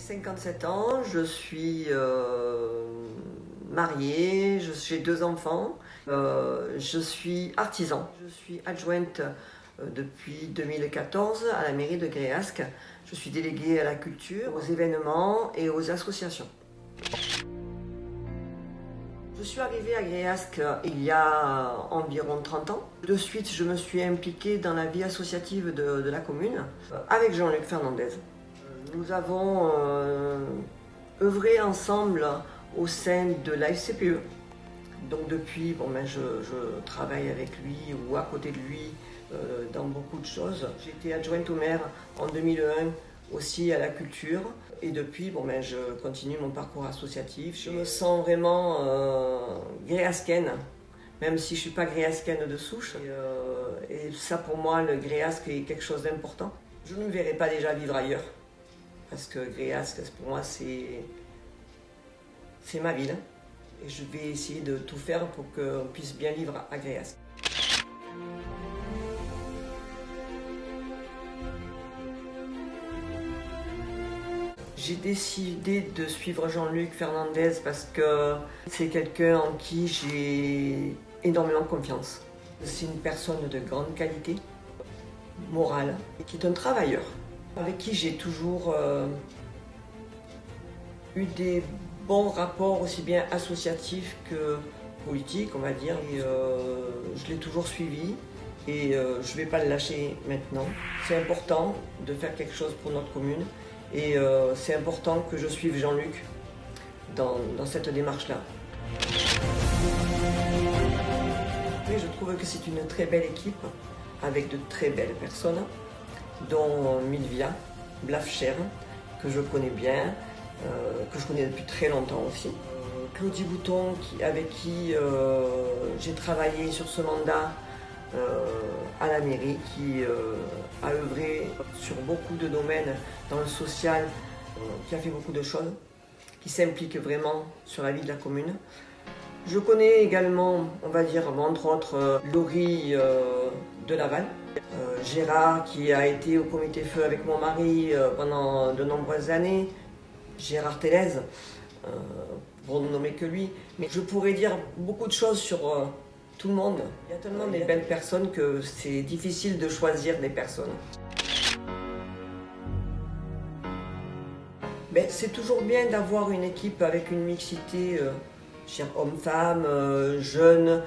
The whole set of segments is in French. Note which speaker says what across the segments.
Speaker 1: 57 ans, je suis mariée, j'ai 2 enfants, je suis artisan. Je suis adjointe depuis 2014 à la mairie de Gréasque. Je suis déléguée à la culture, aux événements et aux associations. Je suis arrivée à Gréasque il y a environ 30 ans. De suite, je me suis impliquée dans la vie associative de la commune avec Jean-Luc Fernandez. Nous avons œuvré ensemble au sein de la FCPE. Donc depuis, je travaille avec lui ou à côté de lui dans beaucoup de choses. J'ai été adjointe au maire en 2001 aussi à la culture. Et depuis, je continue mon parcours associatif. Je me sens vraiment gréasquaine, même si je ne suis pas gréasquaine de souche. Et ça, pour moi, le Gréasque est quelque chose d'important. Je ne me verrai pas déjà vivre ailleurs. Parce que Gréasque, pour moi, c'est ma ville. Et je vais essayer de tout faire pour qu'on puisse bien vivre à Gréasque. J'ai décidé de suivre Jean-Luc Fernandez parce que c'est quelqu'un en qui j'ai énormément confiance. C'est une personne de grande qualité, morale, et qui est un travailleur, avec qui j'ai toujours eu des bons rapports aussi bien associatifs que politiques, on va dire. Et je l'ai toujours suivi et je ne vais pas le lâcher maintenant. C'est important de faire quelque chose pour notre commune et c'est important que je suive Jean-Luc dans cette démarche-là. Et je trouve que c'est une très belle équipe avec de très belles personnes, dont Milvia Blafcher, que je connais bien, que je connais depuis très longtemps aussi. Claudie Bouton, avec qui j'ai travaillé sur ce mandat à la mairie, qui a œuvré sur beaucoup de domaines dans le social, qui a fait beaucoup de choses, qui s'implique vraiment sur la vie de la commune. Je connais également, on va dire, entre autres, Laurie de Laval, Gérard qui a été au comité feu avec mon mari pendant de nombreuses années, Gérard Télez, pour ne nommer que lui. Mais je pourrais dire beaucoup de choses sur tout le monde. Il y a tellement de belles personnes que c'est difficile de choisir des personnes. Mais c'est toujours bien d'avoir une équipe avec une mixité hommes-femmes, jeunes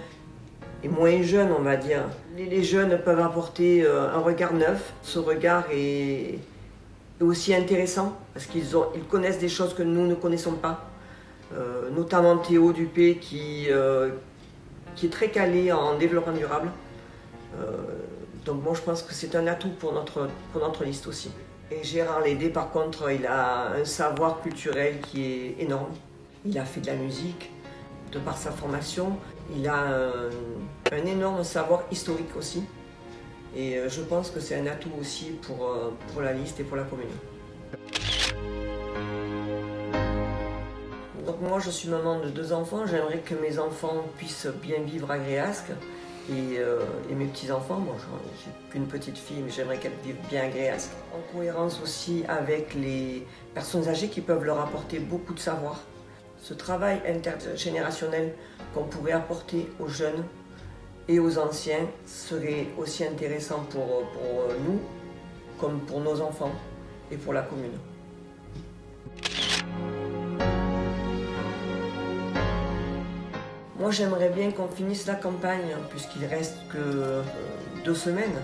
Speaker 1: et moins jeunes, on va dire. Les jeunes peuvent apporter un regard neuf. Ce regard est aussi intéressant parce qu'ils connaissent des choses que nous ne connaissons pas, notamment Théo Dupé qui est très calé en développement durable. Donc moi je pense que c'est un atout pour notre liste aussi. Et Gérard Lédé par contre, il a un savoir culturel qui est énorme. Il a fait de la musique, de par sa formation. Il a un énorme savoir historique aussi. Et je pense que c'est un atout aussi pour la liste et pour la commune. Donc moi je suis maman de 2 enfants, j'aimerais que mes enfants puissent bien vivre à Gréasque et mes petits-enfants, j'ai qu'une petite fille mais j'aimerais qu'elle vive bien à Gréasque. En cohérence aussi avec les personnes âgées qui peuvent leur apporter beaucoup de savoir. Ce travail intergénérationnel qu'on pourrait apporter aux jeunes et aux anciens serait aussi intéressant pour nous comme pour nos enfants et pour la commune. Moi j'aimerais bien qu'on finisse la campagne puisqu'il reste que 2 semaines.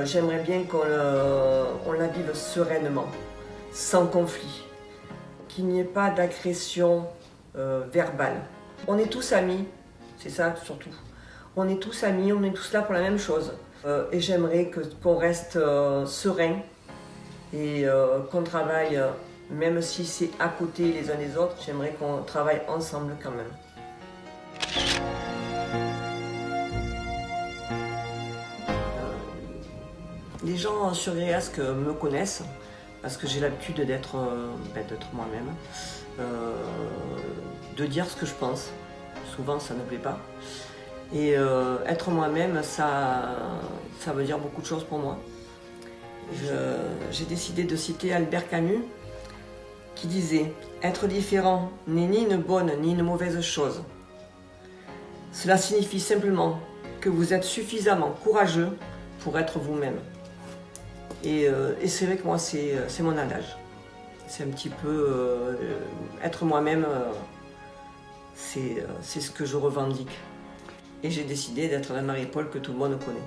Speaker 1: J'aimerais bien qu'on la vive sereinement, sans conflit, qu'il n'y ait pas d'agression verbale. On est tous amis, c'est ça surtout. On est tous amis, on est tous là pour la même chose. Et j'aimerais qu'on reste serein et qu'on travaille, même si c'est à côté les uns des autres, j'aimerais qu'on travaille ensemble quand même. Les gens sur Gréasque me connaissent parce que j'ai l'habitude d'être moi-même, de dire ce que je pense. Souvent ça ne plaît pas. Et être moi-même, ça veut dire beaucoup de choses pour moi. J'ai décidé de citer Albert Camus qui disait « Être différent n'est ni une bonne ni une mauvaise chose. Cela signifie simplement que vous êtes suffisamment courageux pour être vous-même. » Et c'est vrai que moi, c'est mon adage. C'est un petit peu être moi-même, c'est ce que je revendique. Et j'ai décidé d'être la Marie-Paul que tout le monde connaît.